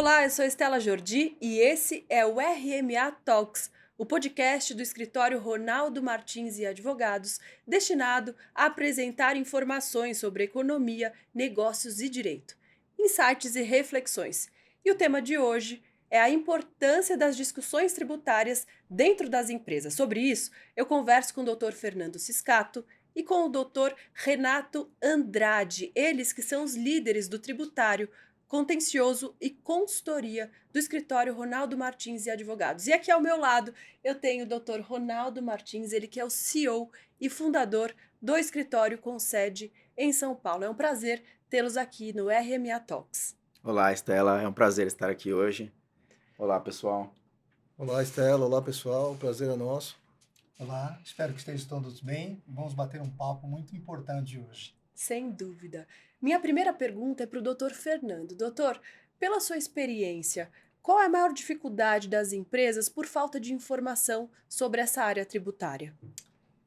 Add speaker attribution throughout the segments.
Speaker 1: Olá, eu sou Estela Jordi e esse é o RMA Talks, o podcast do escritório Ronaldo Martins e Advogados, destinado a apresentar informações sobre economia, negócios e direito, insights e reflexões. E o tema de hoje é a importância das discussões tributárias dentro das empresas. Sobre isso, eu converso com o Dr. Fernando Ciscato e com o Dr. Renato Andrade, eles que são os líderes do tributário, contencioso e consultoria do escritório Ronaldo Martins e Advogados. E aqui ao meu lado eu tenho o Dr. Ronaldo Martins, ele que é o CEO e fundador do escritório com sede em São Paulo. É um prazer tê-los aqui no RMA Talks.
Speaker 2: Olá, Estela, é um prazer estar aqui hoje. Olá, pessoal.
Speaker 3: Olá, Estela. Olá, pessoal. O prazer é nosso.
Speaker 4: Olá, espero que estejam todos bem. Vamos bater um papo muito importante hoje.
Speaker 1: Sem dúvida. Minha primeira pergunta é para o Dr. Fernando. Doutor, pela sua experiência, qual é a maior dificuldade das empresas por falta de informação sobre essa área tributária?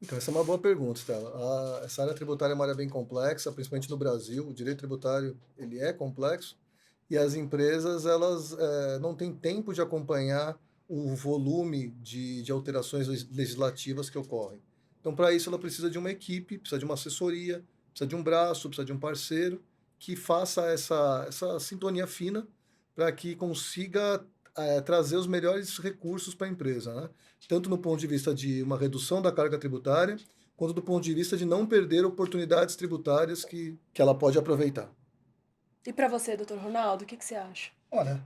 Speaker 3: Então, essa é uma boa pergunta, Estela. Essa área tributária é uma área bem complexa, principalmente no Brasil. O direito tributário, ele é complexo e as empresas, elas não têm tempo de acompanhar o volume de alterações legislativas que ocorrem. Então, para isso, ela precisa de uma equipe, precisa de uma assessoria, precisa de um braço, precisa de um parceiro que faça essa sintonia fina para que consiga trazer os melhores recursos para a empresa, né? Tanto no ponto de vista de uma redução da carga tributária, quanto do ponto de vista de não perder oportunidades tributárias que ela pode aproveitar.
Speaker 1: E para você, Dr. Ronaldo, o que você acha?
Speaker 4: Olha,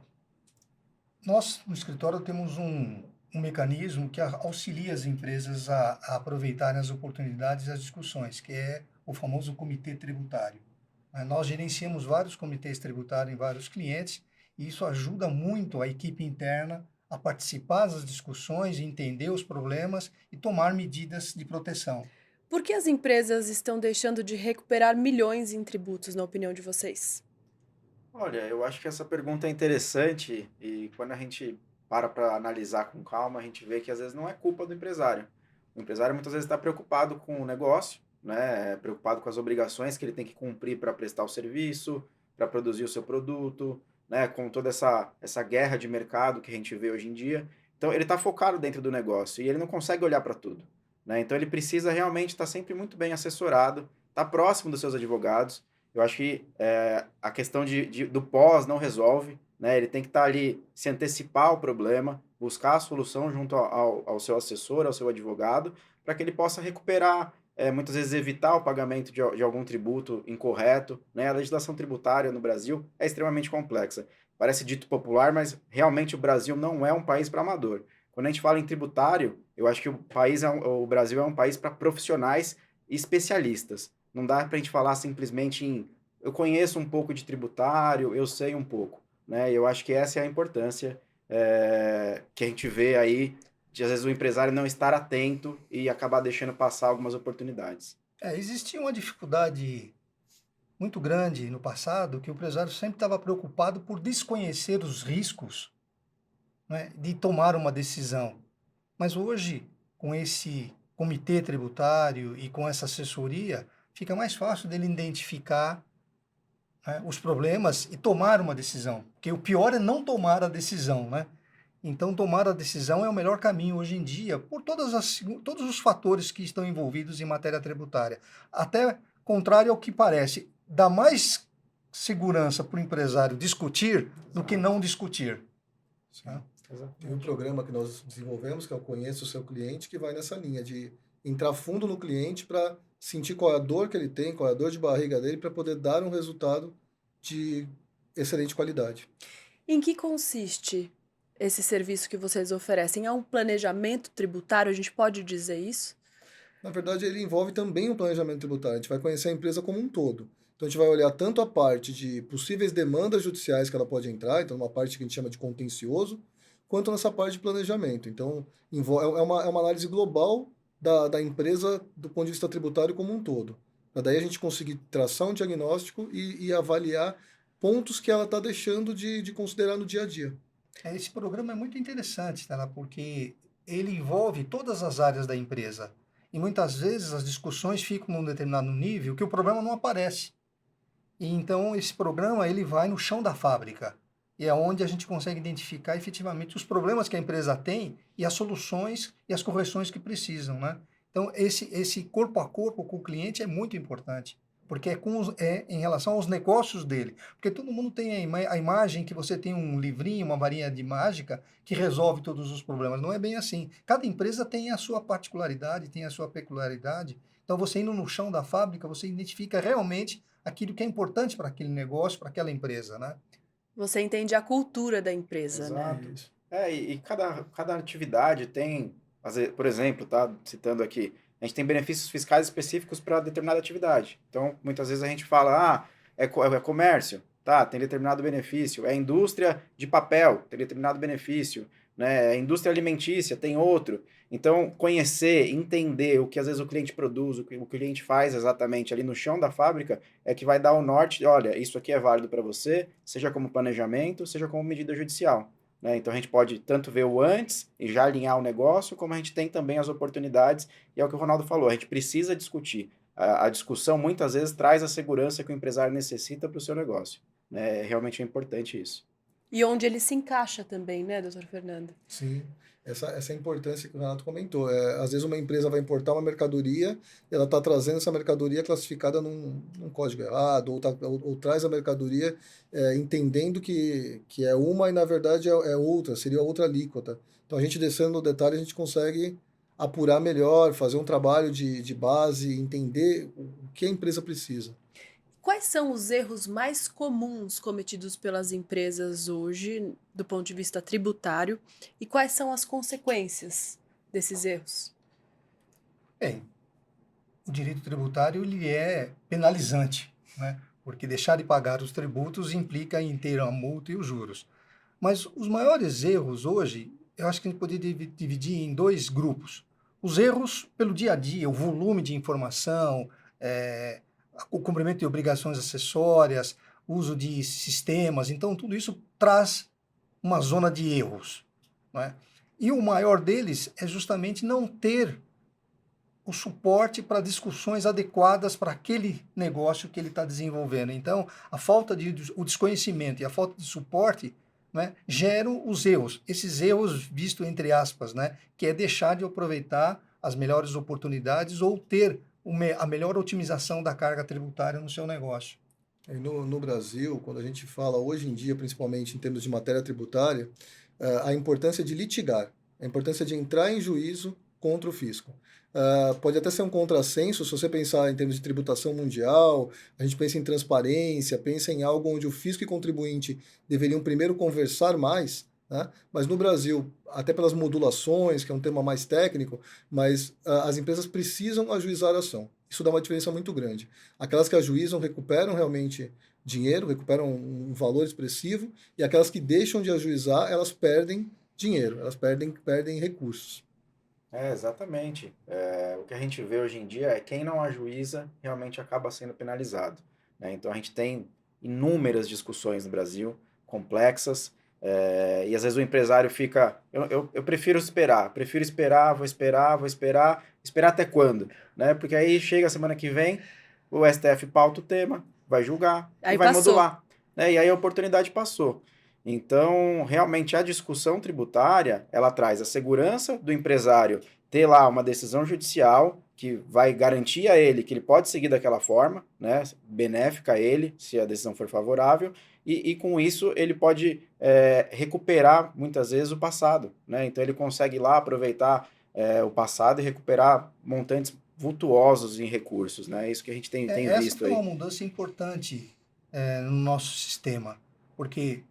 Speaker 4: nós no escritório temos um mecanismo que auxilia as empresas a aproveitarem as oportunidades e as discussões, que é o famoso comitê tributário. Nós gerenciamos vários comitês tributários em vários clientes e isso ajuda muito a equipe interna a participar das discussões, entender os problemas e tomar medidas de proteção.
Speaker 1: Por que as empresas estão deixando de recuperar milhões em tributos, na opinião de vocês?
Speaker 2: Olha, eu acho que essa pergunta é interessante e quando a gente para analisar com calma, a gente vê que às vezes não é culpa do empresário. O empresário muitas vezes está preocupado com o negócio, né? Preocupado com as obrigações que ele tem que cumprir para prestar o serviço, para produzir o seu produto, né? Com toda essa guerra de mercado que a gente vê hoje em dia. Então, ele está focado dentro do negócio e ele não consegue olhar para tudo, né? Então, ele precisa realmente estar sempre muito bem assessorado, estar próximo dos seus advogados. Eu acho que a questão do pós não resolve, né? Ele tem que estar ali, se antecipar ao problema, buscar a solução junto ao seu assessor, ao seu advogado, para que ele possa recuperar, muitas vezes evitar o pagamento de algum tributo incorreto, né? A legislação tributária no Brasil é extremamente complexa. Parece dito popular, mas realmente o Brasil não é um país para amador. Quando a gente fala em tributário, eu acho que o Brasil é um país para profissionais e especialistas. Não dá para a gente falar simplesmente em eu conheço um pouco de tributário, eu sei um pouco, né? Eu acho que essa é a importância que a gente vê aí de às vezes o empresário não estar atento e acabar deixando passar algumas oportunidades.
Speaker 4: Existia uma dificuldade muito grande no passado, que o empresário sempre estava preocupado por desconhecer os riscos, né, de tomar uma decisão. Mas hoje, com esse comitê tributário e com essa assessoria, fica mais fácil dele identificar, né, os problemas e tomar uma decisão. Porque o pior é não tomar a decisão, né? Então, tomar a decisão é o melhor caminho hoje em dia, por todos os fatores que estão envolvidos em matéria tributária. Até contrário ao que parece, dá mais segurança para o empresário discutir do que não discutir. Tá?
Speaker 3: Tem um programa que nós desenvolvemos, que é o Conheça o Seu Cliente, que vai nessa linha de entrar fundo no cliente para sentir qual é a dor que ele tem, qual é a dor de barriga dele, para poder dar um resultado de excelente qualidade.
Speaker 1: Em que consiste esse serviço que vocês oferecem? É um planejamento tributário? A gente pode dizer isso?
Speaker 3: Na verdade, ele envolve também um planejamento tributário. A gente vai conhecer a empresa como um todo. Então, a gente vai olhar tanto a parte de possíveis demandas judiciais que ela pode entrar, então uma parte que a gente chama de contencioso, quanto nessa parte de planejamento. Então, é uma análise global da empresa do ponto de vista tributário como um todo. Para daí a gente conseguir traçar um diagnóstico e avaliar pontos que ela está deixando de considerar no dia a dia.
Speaker 4: Esse programa é muito interessante, tá, porque ele envolve todas as áreas da empresa. E muitas vezes as discussões ficam num determinado nível que o problema não aparece. E então esse programa ele vai no chão da fábrica e é onde a gente consegue identificar efetivamente os problemas que a empresa tem e as soluções e as correções que precisam, né? Então, esse corpo a corpo com o cliente é muito importante, porque é em relação aos negócios dele. Porque todo mundo tem a imagem que você tem um livrinho, uma varinha de mágica que resolve todos os problemas. Não é bem assim. Cada empresa tem a sua particularidade, tem a sua peculiaridade. Então, você indo no chão da fábrica, você identifica realmente aquilo que é importante para aquele negócio, para aquela empresa, né?
Speaker 1: Você entende a cultura da empresa, né?
Speaker 2: Exato.
Speaker 3: Isso.
Speaker 2: E cada atividade tem, por exemplo, tá citando aqui, a gente tem benefícios fiscais específicos para determinada atividade. Então, muitas vezes a gente fala, é comércio, tá, tem determinado benefício. É indústria de papel, tem determinado benefício. Né? É indústria alimentícia, tem outro. Então, conhecer, entender o que às vezes o cliente produz, o que o cliente faz exatamente ali no chão da fábrica, é que vai dar o norte, olha, isso aqui é válido para você, seja como planejamento, seja como medida judicial. Né? Então a gente pode tanto ver o antes e já alinhar o negócio, como a gente tem também as oportunidades, e é o que o Ronaldo falou, a gente precisa discutir. A discussão muitas vezes traz a segurança que o empresário necessita para o seu negócio. Né? Realmente é importante isso.
Speaker 1: E onde ele se encaixa também, né, doutor Fernando?
Speaker 3: Sim, essa importância que o Renato comentou. Às vezes uma empresa vai importar uma mercadoria, e ela está trazendo essa mercadoria classificada num código errado, ou traz a mercadoria entendendo que é uma e na verdade é outra, seria outra alíquota. Então a gente descendo no detalhe, a gente consegue apurar melhor, fazer um trabalho de base, entender o que a empresa precisa.
Speaker 1: Quais são os erros mais comuns cometidos pelas empresas hoje, do ponto de vista tributário, e quais são as consequências desses erros?
Speaker 4: Bem, o direito tributário ele é penalizante, né? Porque deixar de pagar os tributos implica em ter a multa e os juros. Mas os maiores erros hoje, eu acho que a gente poderia dividir em dois grupos. Os erros pelo dia a dia, o volume de informação, o cumprimento de obrigações acessórias, uso de sistemas, então tudo isso traz uma zona de erros, não é? E o maior deles é justamente não ter o suporte para discussões adequadas para aquele negócio que ele está desenvolvendo. Então, o desconhecimento e a falta de suporte, né, geram os erros. Esses erros, visto entre aspas, né, que é deixar de aproveitar as melhores oportunidades ou ter a melhor otimização da carga tributária no seu negócio.
Speaker 3: No Brasil, quando a gente fala hoje em dia, principalmente em termos de matéria tributária, a importância de litigar, a importância de entrar em juízo contra o fisco. Pode até ser um contrassenso, se você pensar em termos de tributação mundial, a gente pensa em transparência, pensa em algo onde o fisco e contribuinte deveriam primeiro conversar mais, né? Mas no Brasil, até pelas modulações, que é um tema mais técnico, mas as empresas precisam ajuizar a ação. Isso dá uma diferença muito grande. Aquelas que ajuizam recuperam realmente dinheiro, recuperam um valor expressivo, e aquelas que deixam de ajuizar, elas perdem dinheiro, elas perdem recursos.
Speaker 2: Exatamente. O que a gente vê hoje em dia é quem não ajuiza realmente acaba sendo penalizado. Né? Então a gente tem inúmeras discussões no Brasil, complexas, e às vezes o empresário fica, eu prefiro esperar, vou esperar até quando? Né? Porque aí chega a semana que vem, o STF pauta o tema, vai julgar
Speaker 1: Aí
Speaker 2: e vai
Speaker 1: passou.
Speaker 2: modular. Né? E aí a oportunidade passou. Então, realmente, a discussão tributária, ela traz a segurança do empresário ter lá uma decisão judicial que vai garantir a ele que ele pode seguir daquela forma, né, benéfica a ele, se a decisão for favorável, e com isso ele pode recuperar, muitas vezes, o passado. Né? Então, ele consegue lá aproveitar o passado e recuperar montantes vultuosos em recursos. Né? É isso que a gente tem
Speaker 4: Essa
Speaker 2: visto
Speaker 4: foi
Speaker 2: aí.
Speaker 4: uma mudança importante no nosso sistema, porque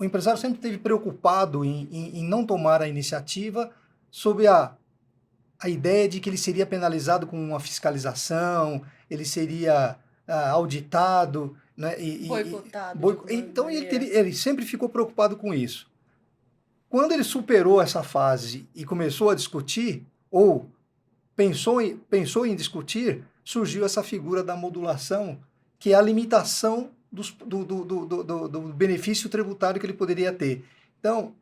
Speaker 4: o empresário sempre esteve preocupado em não tomar a iniciativa sob a ideia de que ele seria penalizado com uma fiscalização, ele seria auditado, né?
Speaker 1: Boicotado. de alguma
Speaker 4: Então
Speaker 1: maneira.
Speaker 4: ele sempre ficou preocupado com isso. Quando ele superou essa fase e começou a discutir, ou pensou em discutir, surgiu essa figura da modulação, que é a limitação do benefício tributário que ele poderia ter. Então,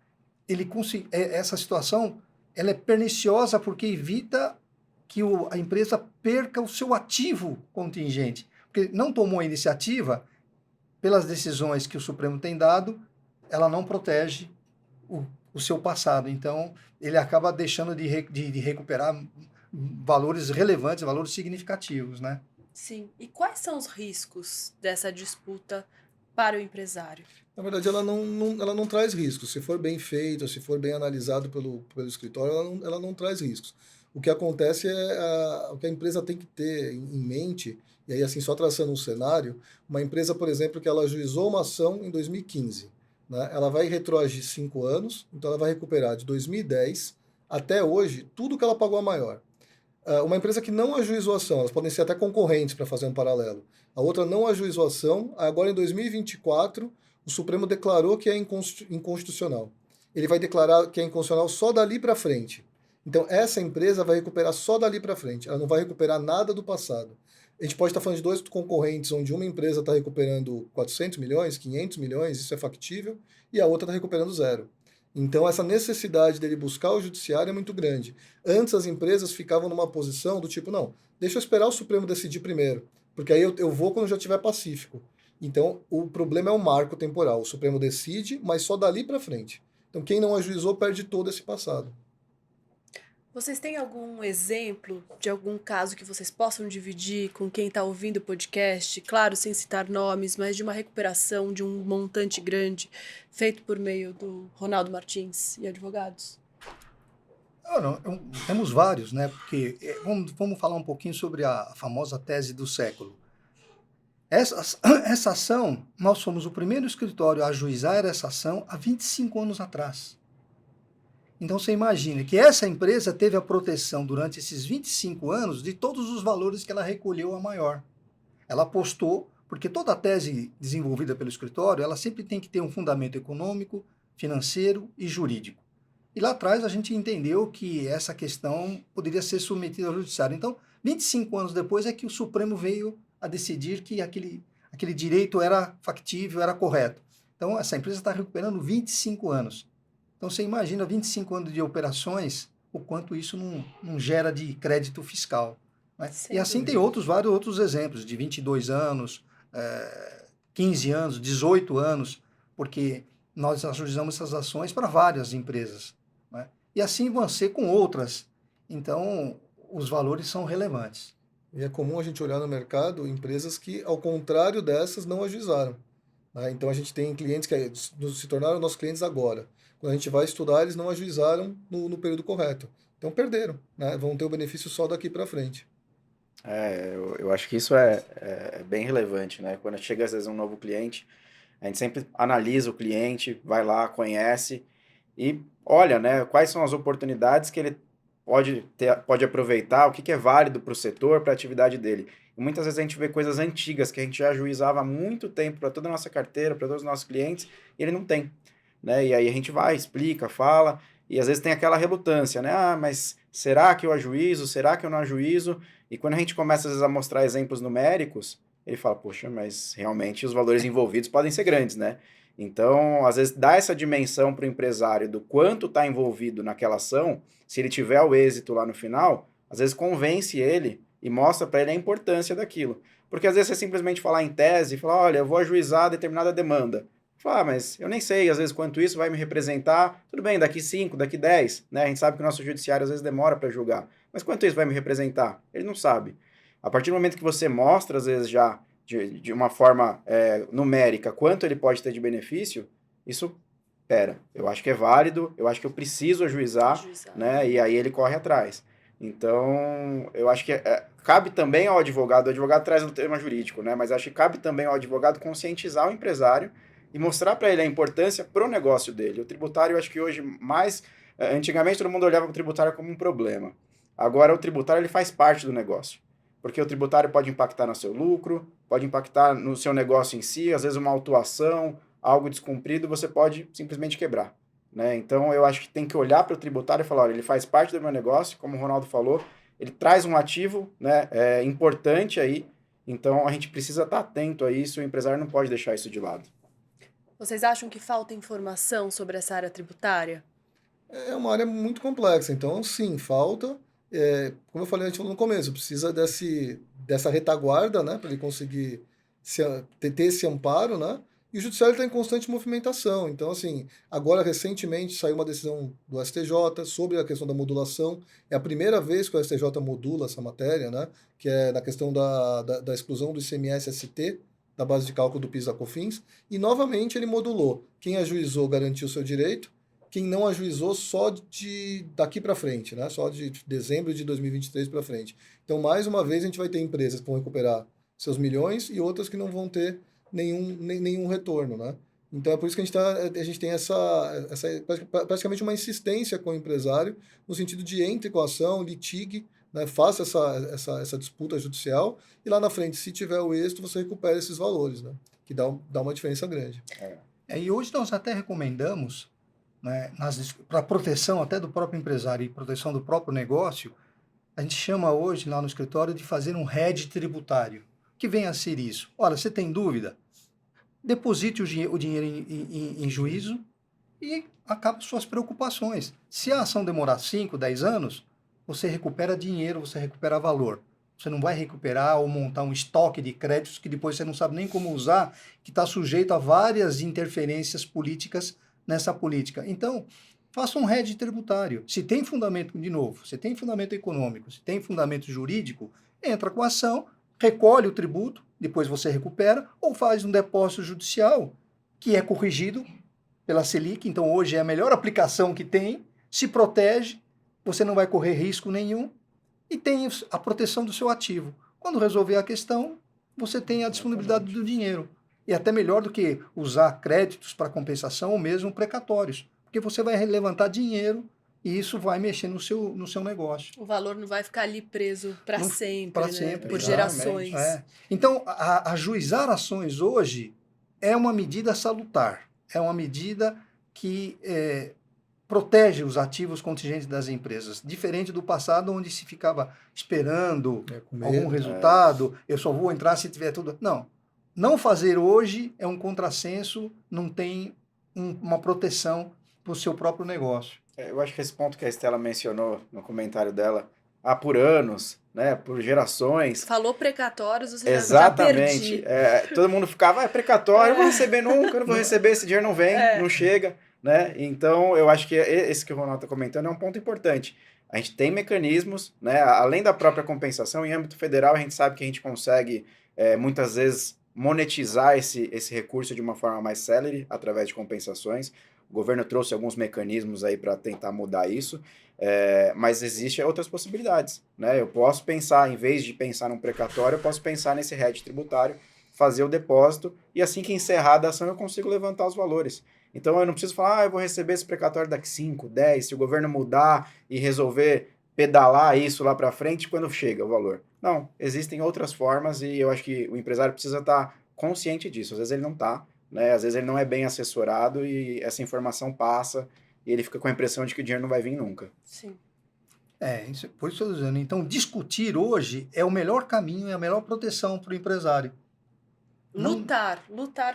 Speaker 4: essa situação ela é perniciosa porque evita que a empresa perca o seu ativo contingente. Porque não tomou a iniciativa, pelas decisões que o Supremo tem dado, ela não protege o seu passado. Então, ele acaba deixando de recuperar valores relevantes, valores significativos, né?
Speaker 1: Sim. E quais são os riscos dessa disputa para o empresário?
Speaker 3: Na verdade, ela não traz riscos. Se for bem feito, se for bem analisado pelo escritório, ela não traz riscos. O que acontece é o que a empresa tem que ter em mente, e aí assim, só traçando um cenário, uma empresa, por exemplo, que ela ajuizou uma ação em 2015, né? Ela vai retroagir 5 anos, então ela vai recuperar de 2010 até hoje tudo que ela pagou a maior. Uma empresa que não ajuizou ação, elas podem ser até concorrentes para fazer um paralelo. A outra não ajuizou ação, agora em 2024, o Supremo declarou que é inconstitucional. Ele vai declarar que é inconstitucional só dali para frente. Então, essa empresa vai recuperar só dali para frente, ela não vai recuperar nada do passado. A gente pode estar falando de dois concorrentes, onde uma empresa está recuperando 400 milhões, 500 milhões, isso é factível, e a outra está recuperando zero. Então, essa necessidade dele buscar o judiciário é muito grande. Antes, as empresas ficavam numa posição do tipo, não, deixa eu esperar o Supremo decidir primeiro, porque aí eu vou quando já estiver pacífico. Então, o problema é o marco temporal. O Supremo decide, mas só dali para frente. Então, quem não ajuizou perde todo esse passado.
Speaker 1: Vocês têm algum exemplo de algum caso que vocês possam dividir com quem está ouvindo o podcast? Claro, sem citar nomes, mas de uma recuperação de um montante grande feito por meio do Ronaldo Martins e advogados?
Speaker 4: Temos vários, né? Porque vamos falar um pouquinho sobre a famosa tese do século. Essa ação, nós fomos o primeiro escritório a ajuizar essa ação há 25 anos atrás. Então você imagina que essa empresa teve a proteção durante esses 25 anos de todos os valores que ela recolheu a maior. Ela apostou, porque toda a tese desenvolvida pelo escritório, ela sempre tem que ter um fundamento econômico, financeiro e jurídico. E lá atrás a gente entendeu que essa questão poderia ser submetida ao judiciário. Então, 25 anos depois é que o Supremo veio a decidir que aquele direito era factível, era correto. Então, essa empresa está recuperando 25 anos. Então, você imagina 25 anos de operações, o quanto isso não gera de crédito fiscal. Né? E assim tem vários outros exemplos, de 22 anos, 15 anos, 18 anos, porque nós ajuizamos essas ações para várias empresas. Né? E assim vão ser com outras. Então, os valores são relevantes.
Speaker 3: E é comum a gente olhar no mercado empresas que, ao contrário dessas, não ajuizaram. Né? Então, a gente tem clientes que se tornaram nossos clientes agora. Quando a gente vai estudar, eles não ajuizaram no período correto. Então, perderam. Né? Vão ter o benefício só daqui para frente.
Speaker 2: Eu acho que isso é bem relevante, né? Quando chega, às vezes, um novo cliente, a gente sempre analisa o cliente, vai lá, conhece e olha, né, quais são as oportunidades que ele pode aproveitar, o que é válido para o setor, para a atividade dele. E muitas vezes a gente vê coisas antigas que a gente já ajuizava há muito tempo para toda a nossa carteira, para todos os nossos clientes, e ele não tem. Né? E aí a gente vai, explica, fala, e às vezes tem aquela relutância, né? Ah, mas será que eu ajuizo? Será que eu não ajuizo? E quando a gente começa, às vezes, a mostrar exemplos numéricos, ele fala, poxa, mas realmente os valores envolvidos podem ser grandes, né? Então, às vezes, dá essa dimensão para o empresário do quanto está envolvido naquela ação, se ele tiver o êxito lá no final, às vezes convence ele e mostra para ele a importância daquilo. Porque às vezes você simplesmente falar em tese e falar, olha, eu vou ajuizar determinada demanda. Fala, mas eu nem sei, às vezes, quanto isso vai me representar. Tudo bem, daqui 5, daqui 10, né? A gente sabe que o nosso judiciário às vezes demora para julgar. Mas quanto isso vai me representar? Ele não sabe. A partir do momento que você mostra, às vezes, já de uma forma numérica, quanto ele pode ter de benefício, isso, eu acho que é válido, eu acho que eu preciso ajuizar, né? E aí ele corre atrás. Então, eu acho que cabe também ao advogado, o advogado traz o tema jurídico, né? Mas acho que cabe também ao advogado conscientizar o empresário e mostrar para ele a importância para o negócio dele. O tributário, eu acho que hoje antigamente todo mundo olhava para o tributário como um problema. Agora o tributário ele faz parte do negócio. Porque o tributário pode impactar no seu lucro, pode impactar no seu negócio em si, às vezes uma autuação, algo descumprido, você pode simplesmente quebrar. Né? Então eu acho que tem que olhar para o tributário e falar, olha, ele faz parte do meu negócio, como o Ronaldo falou, ele traz um ativo, né, importante aí, então a gente precisa estar atento a isso, o empresário não pode deixar isso de lado.
Speaker 1: Vocês acham que falta informação sobre essa área tributária?
Speaker 3: É uma área muito complexa, então sim, falta. Como eu falei, a gente falou no começo, precisa dessa retaguarda, né, para ele conseguir ter esse amparo, né? E o judiciário está em constante movimentação. Então, assim, agora recentemente saiu uma decisão do STJ sobre a questão da modulação. É a primeira vez que o STJ modula essa matéria, né? Que é na questão da exclusão do ICMS-ST da base de cálculo do PIS da COFINS. E, novamente, ele modulou. Quem ajuizou garantiu o seu direito, quem não ajuizou só de daqui para frente, né? Só de dezembro de 2023 para frente. Então, mais uma vez, a gente vai ter empresas que vão recuperar seus milhões e outras que não vão ter nenhum retorno, né? Então é por isso que a gente tem praticamente uma insistência com o empresário, no sentido de entre com a ação, litigue, né, faça essa disputa judicial e lá na frente, se tiver o êxito, você recupera esses valores, né? Que dá uma diferença grande.
Speaker 4: E hoje nós até recomendamos, né, para proteção até do próprio empresário e proteção do próprio negócio, a gente chama hoje lá no escritório de fazer um hedge tributário. Que vem a ser isso? Olha, você tem dúvida? Deposite o dinheiro em juízo e acaba suas preocupações. Se a ação demorar 5, 10 anos, você recupera dinheiro, você recupera valor. Você não vai recuperar ou montar um estoque de créditos que depois você não sabe nem como usar, que está sujeito a várias interferências políticas nessa política. Então, faça um hedge tributário. Se tem fundamento, de novo, se tem fundamento econômico, se tem fundamento jurídico, entra com a ação, recolhe o tributo, depois você recupera, ou faz um depósito judicial, que é corrigido pela Selic. Então, hoje é a melhor aplicação que tem, se protege, você não vai correr risco nenhum, e tem a proteção do seu ativo. Quando resolver a questão, você tem a disponibilidade do dinheiro. E até melhor do que usar créditos para compensação ou mesmo precatórios, porque você vai levantar dinheiro e isso vai mexer no seu negócio.
Speaker 1: O valor não vai ficar ali preso para sempre,
Speaker 4: para
Speaker 1: né?
Speaker 4: sempre,
Speaker 1: Por
Speaker 4: exatamente.
Speaker 1: gerações.
Speaker 4: Então, ajuizar ações hoje é uma medida salutar, é uma medida que protege os ativos contingentes das empresas, diferente do passado, onde se ficava esperando algum resultado, eu só vou entrar se tiver tudo. Não fazer hoje é um contrassenso, não tem uma proteção para o seu próprio negócio.
Speaker 2: Eu acho que esse ponto que a Estela mencionou no comentário dela, por anos, né, por gerações.
Speaker 1: Falou precatórios, você
Speaker 2: exatamente.
Speaker 1: já perdi.
Speaker 2: Todo mundo ficava, é precatório, eu não vou receber nunca, eu não vou receber, esse dinheiro não vem, não chega, né? Então, eu acho que esse que o Ronaldo está comentando é um ponto importante. A gente tem mecanismos, né, além da própria compensação, em âmbito federal a gente sabe que a gente consegue, muitas vezes, monetizar esse recurso de uma forma mais célere, através de compensações. O governo trouxe alguns mecanismos aí para tentar mudar isso, mas existem outras possibilidades, né? Eu posso pensar, em vez de pensar num precatório, eu posso pensar nesse hedge tributário, fazer o depósito, e assim que encerrar a ação eu consigo levantar os valores. Então eu não preciso falar, eu vou receber esse precatório daqui 5, 10, se o governo mudar e resolver pedalar isso lá para frente, quando chega o valor. Não, existem outras formas e eu acho que o empresário precisa estar consciente disso. Às vezes ele não está, né? Às vezes ele não é bem assessorado e essa informação passa e ele fica com a impressão de que o dinheiro não vai vir nunca.
Speaker 1: Sim.
Speaker 4: Por isso eu estou dizendo. Então, discutir hoje é o melhor caminho, é a melhor proteção para o empresário.
Speaker 1: Lutar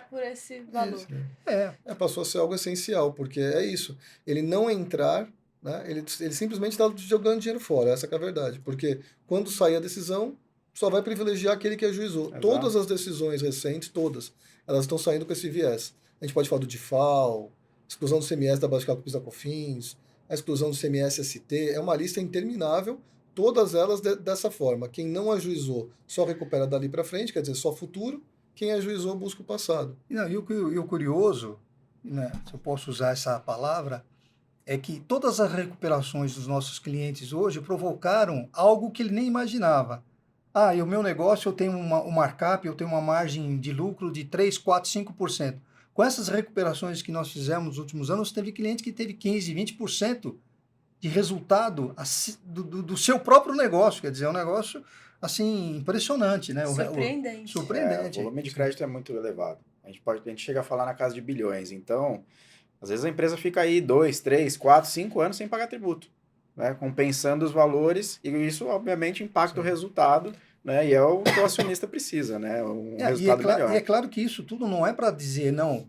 Speaker 1: por esse valor.
Speaker 3: Isso, né? Passou a ser algo essencial, porque é isso. Ele não entrar, né? Ele simplesmente está jogando dinheiro fora, essa que é a verdade. Porque quando sair a decisão, só vai privilegiar aquele que ajuizou. Exato. Todas as decisões recentes, todas, elas estão saindo com esse viés. A gente pode falar do DIFAL, exclusão do CMS da base de cálculo PIS da COFINS, a exclusão do CMS-ST, é uma lista interminável, todas elas dessa forma. Quem não ajuizou só recupera dali para frente, quer dizer, só futuro, quem ajuizou busca o passado.
Speaker 4: E o curioso, né, se eu posso usar essa palavra, é que todas as recuperações dos nossos clientes hoje provocaram algo que ele nem imaginava. E o meu negócio eu tenho um markup, eu tenho uma margem de lucro de 3, 4, 5%. Com essas recuperações que nós fizemos nos últimos anos, teve cliente que teve 15, 20% de resultado do seu próprio negócio. Quer dizer, é um negócio assim, impressionante, né?
Speaker 1: Surpreendente.
Speaker 4: Surpreendente.
Speaker 2: O volume de crédito é muito elevado. A gente chega a falar na casa de bilhões. Então, às vezes a empresa fica aí 2, 3, 4, 5 anos sem pagar tributo, né? Compensando os valores, e isso, obviamente, impacta o resultado, né? E é o que o acionista precisa, né? Resultado melhor.
Speaker 4: E é claro que isso tudo não é para dizer, não,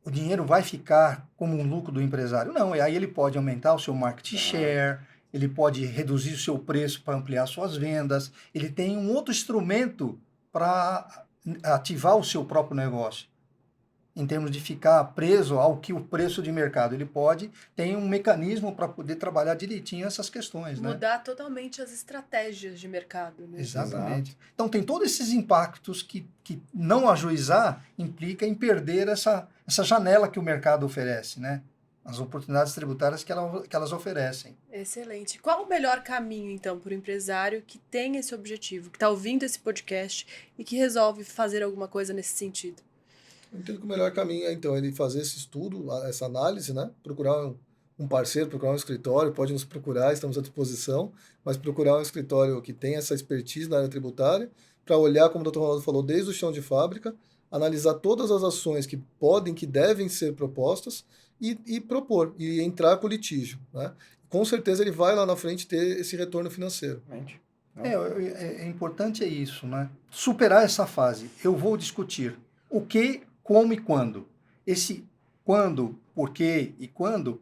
Speaker 4: o dinheiro vai ficar como um lucro do empresário. Não, e aí ele pode aumentar o seu market share, ele pode reduzir o seu preço para ampliar suas vendas, ele tem um outro instrumento para ativar o seu próprio negócio. em termos de ficar preso ao que o preço de mercado ele pode, tem um mecanismo para poder trabalhar direitinho essas questões, né?
Speaker 1: Mudar totalmente as estratégias de mercado, né?
Speaker 4: Exatamente. Então, tem todos esses impactos que não ajuizar implica em perder essa janela que o mercado oferece, né? As oportunidades tributárias que elas oferecem.
Speaker 1: Excelente. Qual o melhor caminho, então, para o empresário que tem esse objetivo, que está ouvindo esse podcast e que resolve fazer alguma coisa nesse sentido?
Speaker 3: Eu entendo que o melhor caminho é, então, ele fazer esse estudo, essa análise, né? Procurar um parceiro, procurar um escritório, pode nos procurar, estamos à disposição, mas procurar um escritório que tenha essa expertise na área tributária, para olhar, como o Dr. Ronaldo falou, desde o chão de fábrica, analisar todas as ações que podem, que devem ser propostas e propor, e entrar com o litígio, né? Com certeza ele vai lá na frente ter esse retorno financeiro.
Speaker 2: Realmente.
Speaker 4: É importante é isso, né? Superar essa fase. Eu vou discutir o que, como e quando. Esse quando, por quê e quando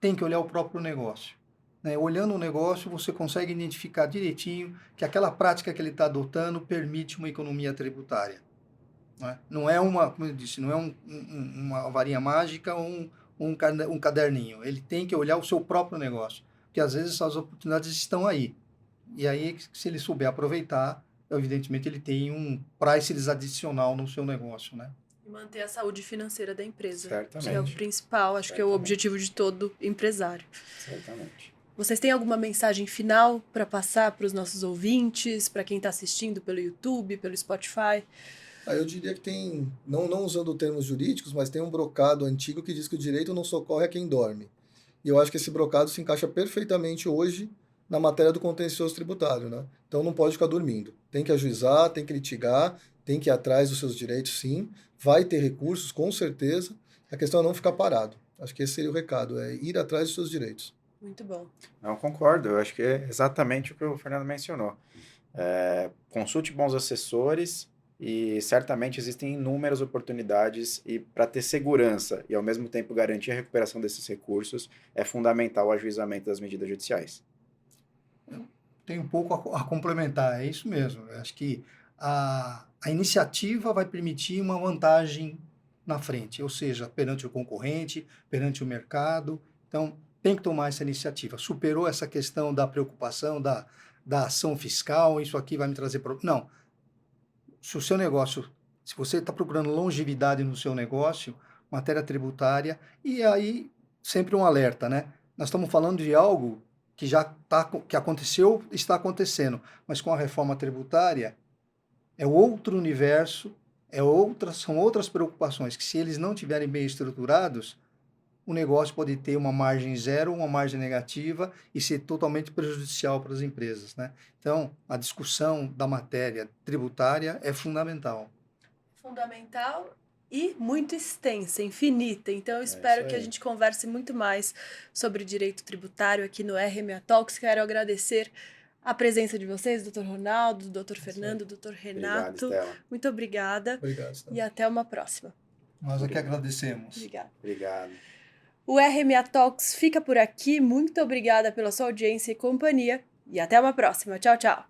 Speaker 4: tem que olhar o próprio negócio, né? Olhando o negócio, você consegue identificar direitinho que aquela prática que ele está adotando permite uma economia tributária, né? Não é como eu disse, não é uma varinha mágica ou um caderninho. Ele tem que olhar o seu próprio negócio, porque às vezes essas oportunidades estão aí. E aí, se ele souber aproveitar, evidentemente ele tem um price adicional no seu negócio, né?
Speaker 1: E manter a saúde financeira da empresa.
Speaker 2: Certamente.
Speaker 1: Que é o principal, acho que é o objetivo de todo empresário.
Speaker 2: Certamente.
Speaker 1: Vocês têm alguma mensagem final para passar para os nossos ouvintes, para quem está assistindo pelo YouTube, pelo Spotify?
Speaker 3: Eu diria que tem, não usando termos jurídicos, mas tem um brocado antigo que diz que o direito não socorre a quem dorme. E eu acho que esse brocado se encaixa perfeitamente hoje na matéria do contencioso tributário, né? Então não pode ficar dormindo. Tem que ajuizar, tem que litigar, tem que ir atrás dos seus direitos, sim. Vai ter recursos, com certeza. A questão é não ficar parado. Acho que esse seria o recado, é ir atrás dos seus direitos.
Speaker 1: Muito bom.
Speaker 2: Não concordo, eu acho que é exatamente o que o Fernando mencionou. Consulte bons assessores e certamente existem inúmeras oportunidades e para ter segurança e ao mesmo tempo garantir a recuperação desses recursos é fundamental o ajuizamento das medidas judiciais.
Speaker 4: Tem um pouco a complementar, é isso mesmo. Eu acho que a iniciativa vai permitir uma vantagem na frente, ou seja, perante o concorrente, perante o mercado. Então, tem que tomar essa iniciativa. Superou essa questão da preocupação, da ação fiscal, isso aqui vai me trazer problema. Não. Se o seu negócio, se você está procurando longevidade no seu negócio, matéria tributária, e aí sempre um alerta, né? Nós estamos falando de algo que que aconteceu, está acontecendo, mas com a reforma tributária é outro universo, são outras preocupações que, se eles não estiverem bem estruturados, o negócio pode ter uma margem zero, uma margem negativa e ser totalmente prejudicial para as empresas, né? Então, a discussão da matéria tributária é fundamental.
Speaker 1: Fundamental e muito extensa, infinita. Então, eu espero que a gente converse muito mais sobre direito tributário aqui no RMA Talks. Quero agradecer a presença de vocês, Dr. Ronaldo, Dr. Fernando, Dr. Renato.
Speaker 2: Obrigado, Estela.
Speaker 1: Muito obrigada.
Speaker 3: Obrigado, Estela.
Speaker 1: E até uma próxima.
Speaker 4: Nós aqui agradecemos.
Speaker 1: Obrigada.
Speaker 2: Obrigado.
Speaker 1: O RMA Talks fica por aqui. Muito obrigada pela sua audiência e companhia. E até uma próxima. Tchau, tchau.